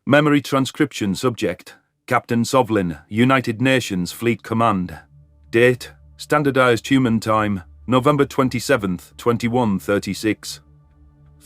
Memory transcription subject, Captain Sovlin, United Nations Fleet Command. Date, Standardized Human Time, November 27th, 2136.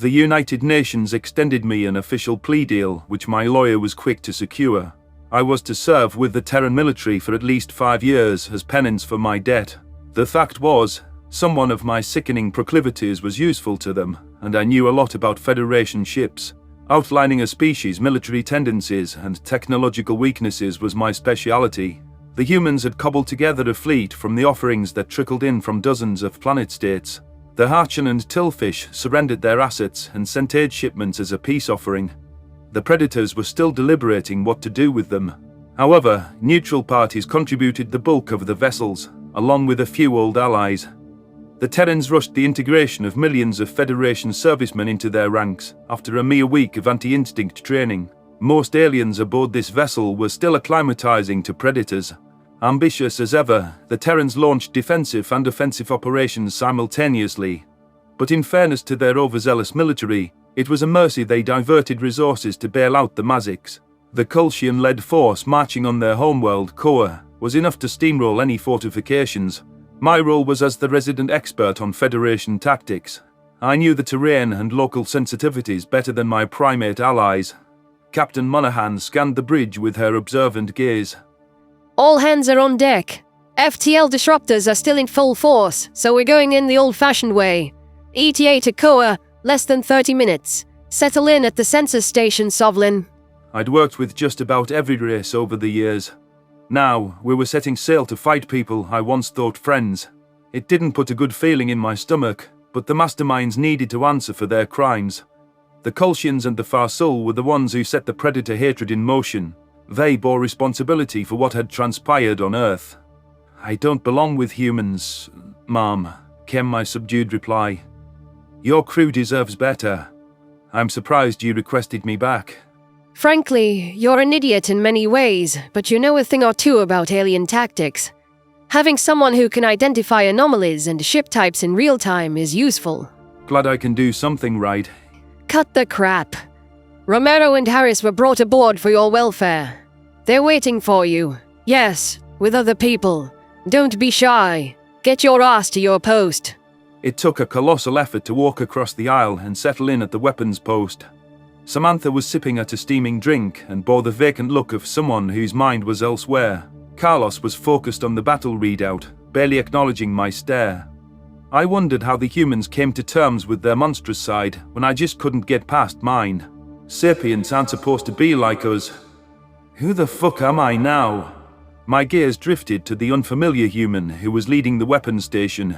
The United Nations extended me an official plea deal, which my lawyer was quick to secure. I was to serve with the Terran military for at least 5 years as penance for my debt. The fact was, someone of my sickening proclivities was useful to them, and I knew a lot about Federation ships. Outlining a species' military tendencies and technological weaknesses was my speciality. The humans had cobbled together a fleet from the offerings that trickled in from dozens of planet states. The Harchen and Tillfish surrendered their assets and sent aid shipments as a peace offering. The Predators were still deliberating what to do with them. However, neutral parties contributed the bulk of the vessels, along with a few old allies. The Terrans rushed the integration of millions of Federation servicemen into their ranks after a mere week of anti-instinct training. Most aliens aboard this vessel were still acclimatizing to Predators. Ambitious as ever, the Terrans launched defensive and offensive operations simultaneously. But in fairness to their overzealous military, it was a mercy they diverted resources to bail out the Mazics. The Kultian-led force marching on their homeworld, Kowa, was enough to steamroll any fortifications. My role was as the resident expert on Federation tactics. I knew the terrain and local sensitivities better than my primate allies. Captain Monaghan scanned the bridge with her observant gaze. All hands are on deck. FTL disruptors are still in full force, so we're going in the old-fashioned way. ETA to Kowa, less than 30 minutes. Settle in at the census station, Sovlin. I'd worked with just about every race over the years. Now, we were setting sail to fight people I once thought friends. It didn't put a good feeling in my stomach, but the masterminds needed to answer for their crimes. The Kultians and the Farsul were the ones who set the Predator hatred in motion. They bore responsibility for what had transpired on Earth. I don't belong with humans, ma'am, came my subdued reply. Your crew deserves better. I'm surprised you requested me back. Frankly, you're an idiot in many ways, but you know a thing or two about alien tactics. Having someone who can identify anomalies and ship types in real time is useful. Glad I can do something right. Cut the crap. Romero and Harris were brought aboard for your welfare. They're waiting for you. Yes, with other people. Don't be shy. Get your ass to your post. It took a colossal effort to walk across the aisle and settle in at the weapons post. Samantha was sipping at a steaming drink and bore the vacant look of someone whose mind was elsewhere. Carlos was focused on the battle readout, barely acknowledging my stare. I wondered how the humans came to terms with their monstrous side when I just couldn't get past mine. Sapiens aren't supposed to be like us. Who the fuck am I now? My gaze drifted to the unfamiliar human who was leading the weapons station.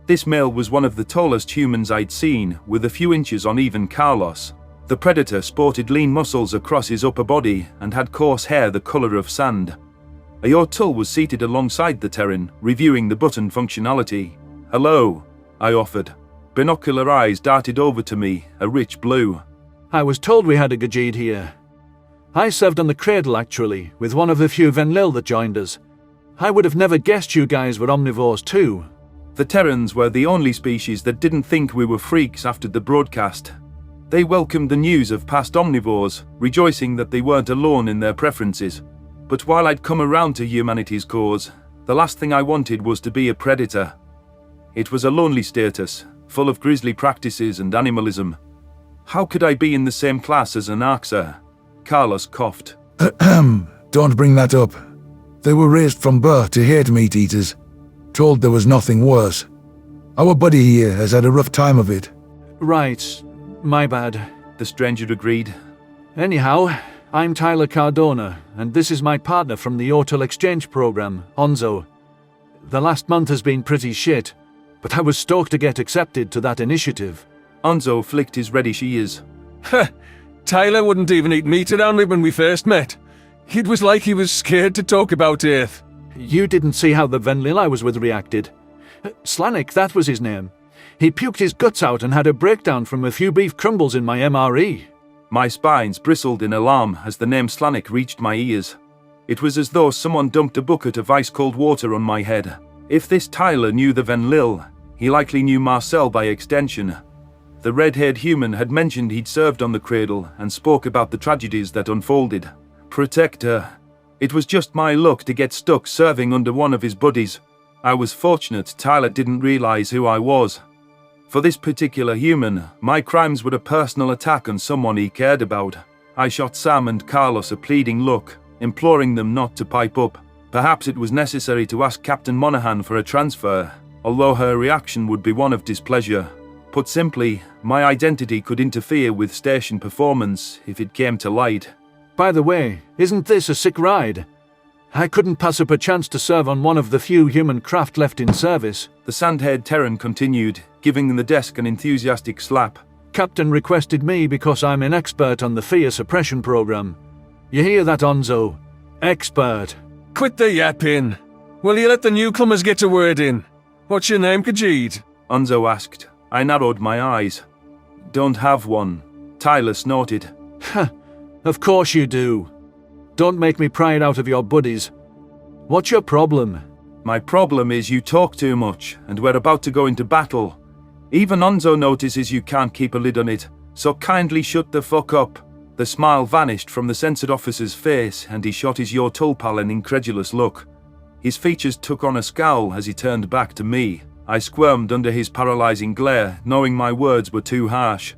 This male was one of the tallest humans I'd seen, with a few inches on even Carlos. The Predator sported lean muscles across his upper body and had coarse hair the color of sand. Ayortul was seated alongside the Terran, reviewing the button functionality. Hello, I offered. Binocular eyes darted over to me, a rich blue. I was told we had a Gajid here. I served on the Cradle, actually, with one of the few Venlil that joined us. I would have never guessed you guys were omnivores too. The Terrans were the only species that didn't think we were freaks after the broadcast. They welcomed the news of past omnivores, rejoicing that they weren't alone in their preferences. But while I'd come around to humanity's cause, the last thing I wanted was to be a predator. It was a lonely status, full of grisly practices and animalism. How could I be in the same class as an Arxer? Carlos coughed. Don't bring that up. They were raised from birth to hate meat-eaters, told there was nothing worse. Our buddy here has had a rough time of it. Right. My bad. The stranger agreed. Anyhow, I'm Tyler Cardona, and this is my partner from the Ortal Exchange program, Onzo. The last month has been pretty shit, but I was stoked to get accepted to that initiative. Onzo flicked his reddish ears. Tyler wouldn't even eat meat around me when we first met. It was like he was scared to talk about Earth. You didn't see how the Venlil I was with reacted. Slanik, that was his name. He puked his guts out and had a breakdown from a few beef crumbles in my MRE. My spines bristled in alarm as the name Slanik reached my ears. It was as though someone dumped a bucket of ice-cold water on my head. If this Tyler knew the Venlil, he likely knew Marcel by extension. The red-haired human had mentioned he'd served on the cradle and spoke about the tragedies that unfolded. Protect her. It was just my luck to get stuck serving under one of his buddies. I was fortunate Tyler didn't realize who I was. For this particular human, my crimes were a personal attack on someone he cared about. I shot Sam and Carlos a pleading look, imploring them not to pipe up. Perhaps it was necessary to ask Captain Monaghan for a transfer, although her reaction would be one of displeasure. Put simply, my identity could interfere with station performance if it came to light. By the way, isn't this a sick ride? I couldn't pass up a chance to serve on one of the few human craft left in service. The sand-haired Terran continued, giving the desk an enthusiastic slap. Captain requested me because I'm an expert on the fear suppression program. You hear that, Onzo? Expert. Quit the yapping. Will you let the newcomers get a word in? What's your name, Khajiit? Onzo asked. I narrowed my eyes. Don't have one. Tyler snorted. Ha! Of course you do. Don't make me pry it out of your buddies. What's your problem? My problem is you talk too much, and we're about to go into battle. Even Onzo notices you can't keep a lid on it, so kindly shut the fuck up. The smile vanished from the censored officer's face, and he shot his Yortul pal an incredulous look. His features took on a scowl as he turned back to me. I squirmed under his paralyzing glare, knowing my words were too harsh.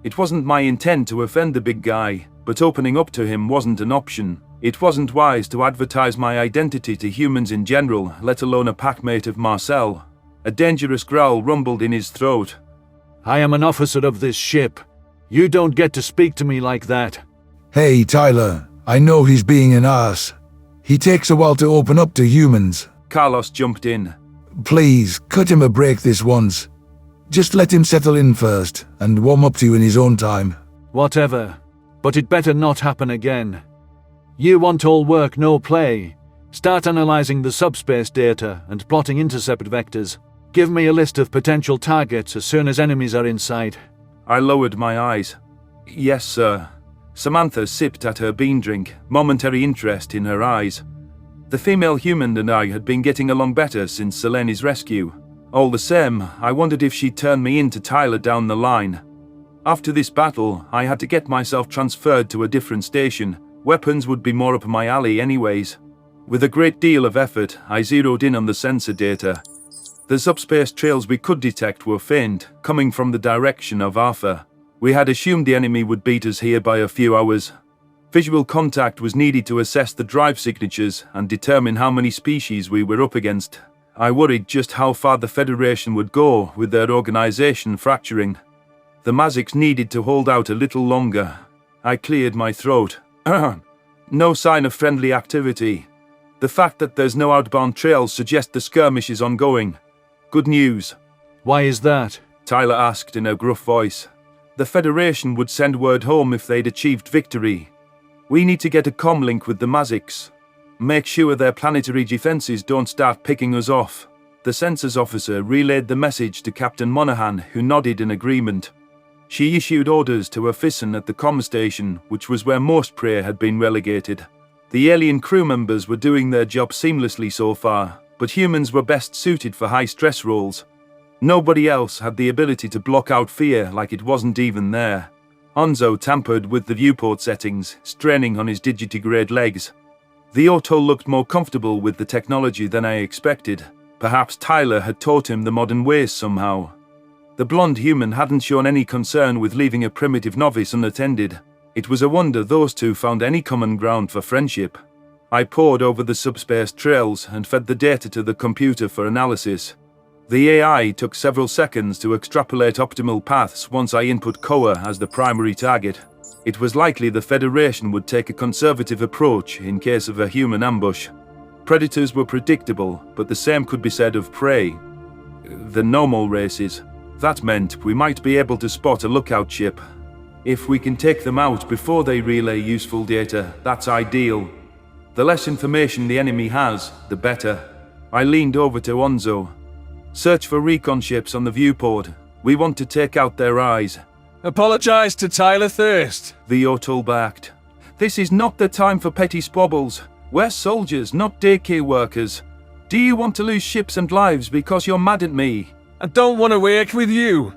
It wasn't my intent to offend the big guy, but opening up to him wasn't an option. It wasn't wise to advertise my identity to humans in general, let alone a packmate of Marcel. A dangerous growl rumbled in his throat. I am an officer of this ship. You don't get to speak to me like that. Hey, Tyler, I know he's being an ass. He takes a while to open up to humans. Carlos jumped in. Please, cut him a break this once. Just let him settle in first, and warm up to you in his own time. Whatever. But it better not happen again. You want all work, no play. Start analyzing the subspace data and plotting intercept vectors. Give me a list of potential targets as soon as enemies are in sight. I lowered my eyes. Yes, sir. Samantha sipped at her bean drink, momentary interest in her eyes. The female human and I had been getting along better since Selene's rescue. All the same, I wondered if she'd turn me in to Tyler down the line. After this battle, I had to get myself transferred to a different station. Weapons would be more up my alley anyways. With a great deal of effort, I zeroed in on the sensor data. The subspace trails we could detect were faint, coming from the direction of Arthur. We had assumed the enemy would beat us here by a few hours. Visual contact was needed to assess the drive signatures and determine how many species we were up against. I worried just how far the Federation would go with their organization fracturing. The Mazics needed to hold out a little longer. I cleared my throat. No sign of friendly activity. The fact that there's no outbound trails suggests the skirmish is ongoing. Good news. Why is that? Tyler asked in a gruff voice. The Federation would send word home if they'd achieved victory. We need to get a comlink with the Mazics. Make sure their planetary defenses don't start picking us off. The census officer relayed the message to Captain Monaghan, who nodded in agreement. She issued orders to a Fisson at the comm station, which was where most prey had been relegated. The alien crew members were doing their job seamlessly so far, but humans were best suited for high-stress roles. Nobody else had the ability to block out fear like it wasn't even there. Onzo tampered with the viewport settings, straining on his digitigrade legs. The auto looked more comfortable with the technology than I expected. Perhaps Tyler had taught him the modern ways somehow. The blonde human hadn't shown any concern with leaving a primitive novice unattended. It was a wonder those two found any common ground for friendship. I pored over the subspace trails and fed the data to the computer for analysis. The AI took several seconds to extrapolate optimal paths once I input Kowa as the primary target. It was likely the Federation would take a conservative approach in case of a human ambush. Predators were predictable, but the same could be said of prey. The normal races. That meant we might be able to spot a lookout ship. If we can take them out before they relay useful data, that's ideal. The less information the enemy has, the better. I leaned over to Onzo. Search for recon ships on the viewport. We want to take out their eyes. Apologize to Tyler Thirst. Viotul backed. This is not the time for petty squabbles. We're soldiers, not daycare workers. Do you want to lose ships and lives because you're mad at me? I don't want to work with you.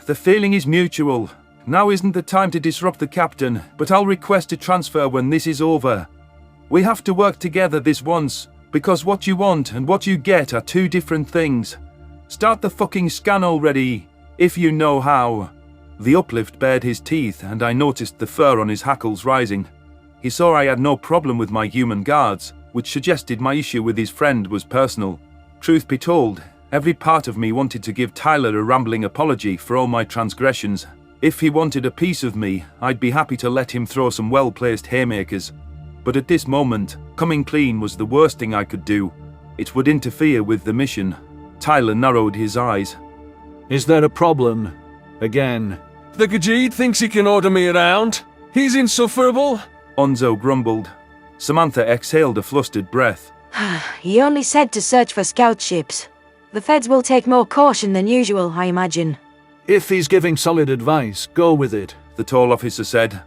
The feeling is mutual. Now isn't the time to disrupt the captain, but I'll request a transfer when this is over. We have to work together this once, because what you want and what you get are two different things. Start the fucking scan already, if you know how. The uplift bared his teeth, and I noticed the fur on his hackles rising. He saw I had no problem with my human guards, which suggested my issue with his friend was personal. Truth be told, every part of me wanted to give Tyler a rambling apology for all my transgressions. If he wanted a piece of me, I'd be happy to let him throw some well-placed haymakers. But at this moment, coming clean was the worst thing I could do. It would interfere with the mission. Tyler narrowed his eyes. Is there a problem? Again? The Gajid thinks he can order me around. He's insufferable. Onzo grumbled. Samantha exhaled a flustered breath. He only said to search for scout ships. The feds will take more caution than usual, I imagine. If he's giving solid advice, go with it, The tall officer said.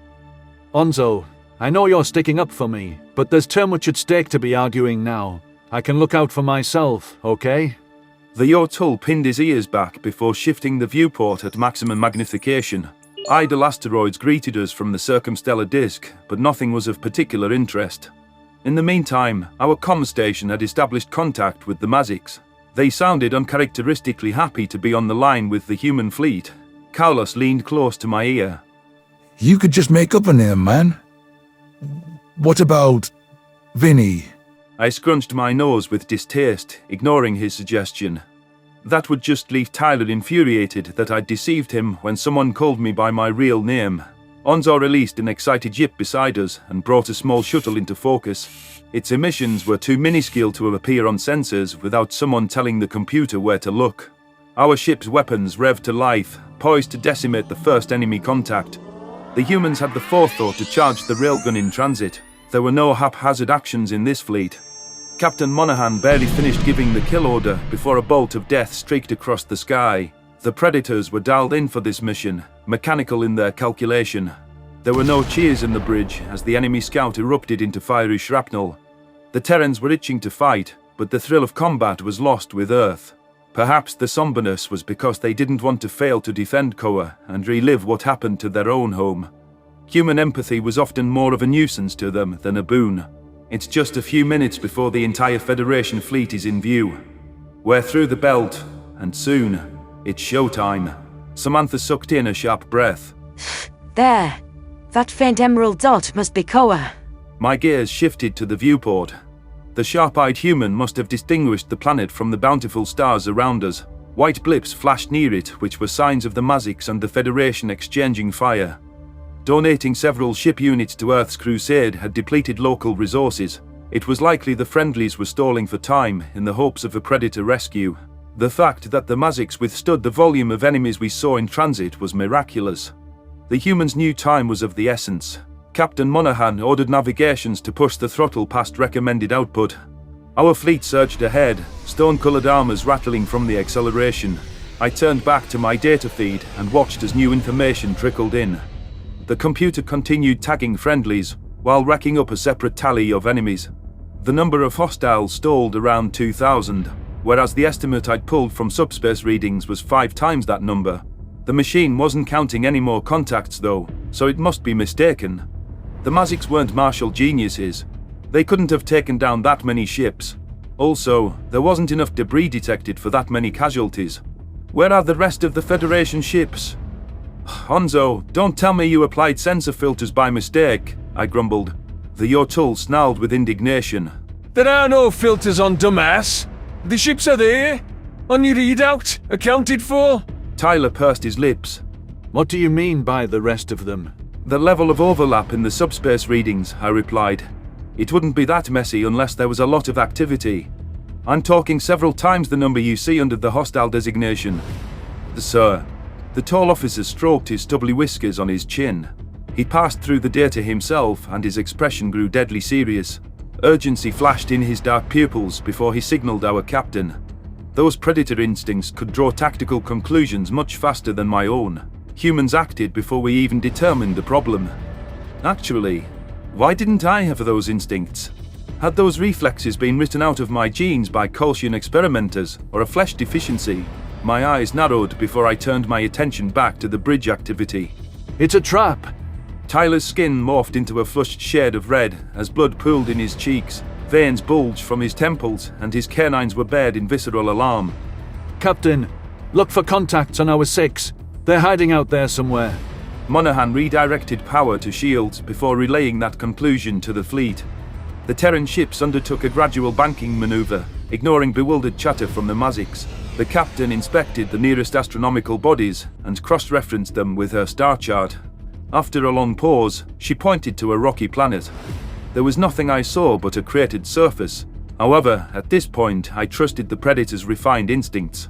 Onzo, I know you're sticking up for me, but there's too much at stake to be arguing now. I can look out for myself, okay? The Yotul pinned his ears back before shifting the viewport at maximum magnification. Idle asteroids greeted us from the circumstellar disk, but nothing was of particular interest. In the meantime, our comm station had established contact with the Maziks. They sounded uncharacteristically happy to be on the line with the human fleet. Kaulos leaned close to my ear. You could just make up a name, man. What about Vinny? I scrunched my nose with distaste, ignoring his suggestion. That would just leave Tyler infuriated that I'd deceived him when someone called me by my real name. Onzo released an excited yip beside us and brought a small shuttle into focus. Its emissions were too minuscule to appear on sensors without someone telling the computer where to look. Our ship's weapons revved to life, poised to decimate the first enemy contact. The humans had the forethought to charge the railgun in transit. There were no haphazard actions in this fleet. Captain Monaghan barely finished giving the kill order before a bolt of death streaked across the sky. The Predators were dialed in for this mission, mechanical in their calculation. There were no cheers in the bridge as the enemy scout erupted into fiery shrapnel. The Terrans were itching to fight, but the thrill of combat was lost with Earth. Perhaps the somberness was because they didn't want to fail to defend Kowa and relive what happened to their own home. Human empathy was often more of a nuisance to them than a boon. It's just a few minutes before the entire Federation fleet is in view. We're through the belt, and soon, it's showtime. Samantha sucked in a sharp breath. There. That faint emerald dot must be Kowa. My gaze shifted to the viewport. The sharp-eyed human must have distinguished the planet from the bountiful stars around us. White blips flashed near it, which were signs of the Maziks and the Federation exchanging fire. Donating several ship units to Earth's crusade had depleted local resources. It was likely the friendlies were stalling for time in the hopes of a Predator rescue. The fact that the Maziks withstood the volume of enemies we saw in transit was miraculous. The humans knew time was of the essence. Captain Monaghan ordered navigations to push the throttle past recommended output. Our fleet surged ahead, stone-colored armors rattling from the acceleration. I turned back to my data feed and watched as new information trickled in. The computer continued tagging friendlies, while racking up a separate tally of enemies. The number of hostiles stalled around 2,000, whereas the estimate I'd pulled from subspace readings was 5 times that number. The machine wasn't counting any more contacts though, so it must be mistaken. The Maziks weren't martial geniuses. They couldn't have taken down that many ships. Also, there wasn't enough debris detected for that many casualties. Where are the rest of the Federation ships? Onzo, don't tell me you applied sensor filters by mistake, I grumbled. The Yotul snarled with indignation. There are no filters on, dumbass. The ships are there. On your readout, accounted for. Tyler pursed his lips. What do you mean by the rest of them? The level of overlap in the subspace readings, I replied. It wouldn't be that messy unless there was a lot of activity. I'm talking several times the number you see under the hostile designation. Sir. The tall officer stroked his stubbly whiskers on his chin. He passed through the data himself and his expression grew deadly serious. Urgency flashed in his dark pupils before he signaled our captain. Those predator instincts could draw tactical conclusions much faster than my own. Humans acted before we even determined the problem. Actually, why didn't I have those instincts? Had those reflexes been written out of my genes by Kolshian experimenters or a flesh deficiency? My eyes narrowed before I turned my attention back to the bridge activity. It's a trap! Tyler's skin morphed into a flushed shade of red as blood pooled in his cheeks, veins bulged from his temples, and his canines were bared in visceral alarm. Captain, look for contacts on our 6. They're hiding out there somewhere. Monaghan redirected power to shields before relaying that conclusion to the fleet. The Terran ships undertook a gradual banking maneuver, ignoring bewildered chatter from the Mazics. The captain inspected the nearest astronomical bodies and cross-referenced them with her star chart. After a long pause, she pointed to a rocky planet. There was nothing I saw but a cratered surface. However, at this point, I trusted the Predator's refined instincts.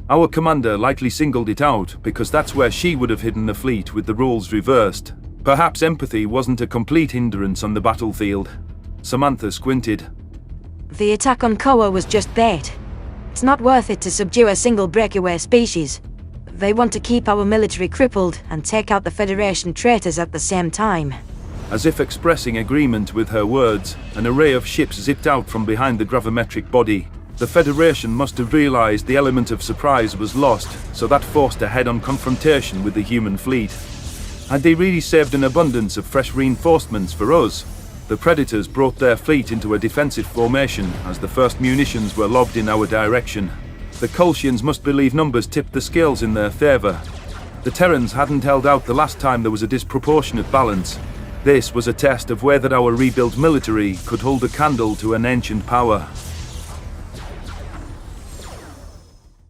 Our commander likely singled it out because that's where she would have hidden the fleet with the roles reversed. Perhaps empathy wasn't a complete hindrance on the battlefield. Samantha squinted. The attack on Kowa was just that. It's not worth it to subdue a single breakaway species. They want to keep our military crippled and take out the Federation traitors at the same time. As if expressing agreement with her words, an array of ships zipped out from behind the gravimetric body. The Federation must have realized the element of surprise was lost, so that forced a head-on confrontation with the human fleet. Had they really saved an abundance of fresh reinforcements for us? The Predators brought their fleet into a defensive formation as the first munitions were lobbed in our direction. The Kolshians must believe numbers tipped the scales in their favor. The Terrans hadn't held out the last time there was a disproportionate balance. This was a test of whether our rebuilt military could hold a candle to an ancient power.